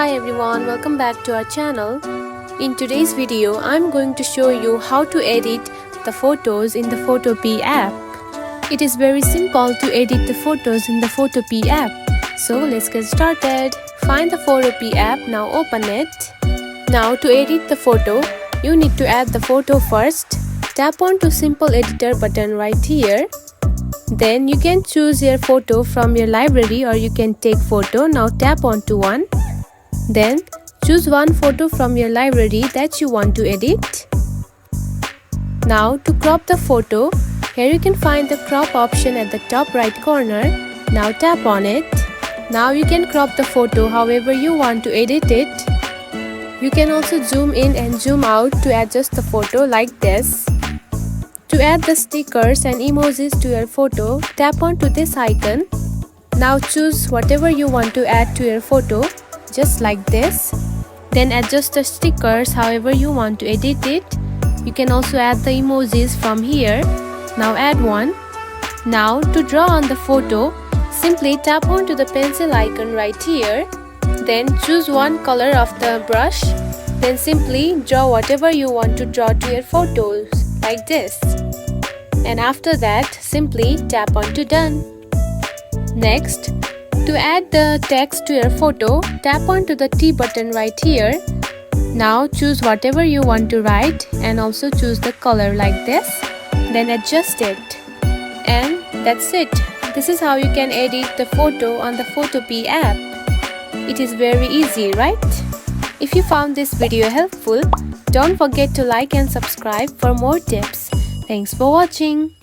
Hi everyone, welcome back to our channel. In today's video, I'm going to show you how to edit the photos in the Photopea app. It is very simple to edit the photos in the Photopea app. So let's get started. Find the Photopea app, now open it. Now to edit the photo, you need to add the photo first. Tap on to Simple Editor button right here. Then you can choose your photo from your library or you can take photo. Now tap on to one. Then choose one photo from your library that you want to edit. Now to crop the photo, here you can find the crop option at the top right corner. Now tap on it. Now you can crop the photo however you want to edit it. You can also zoom in and zoom out to adjust the photo like this. To add the stickers and emojis to your photo, tap on to this icon. Now choose whatever you want to add to your photo, just like this. Then adjust the stickers however you want to edit it. You can also add the emojis from here. Now add one. Now to draw on the photo, simply tap on to the pencil icon right here. Then choose one color of the brush. Then simply draw whatever you want to draw to your photos, like this. And after that, simply tap on to done. Next, to add the text to your photo, tap on to the T button right here. Now choose whatever you want to write and also choose the color like this. Then adjust it. And that's it. This is how you can edit the photo on the Photopea app. It is very easy, right? If you found this video helpful, don't forget to like and subscribe for more tips. Thanks for watching.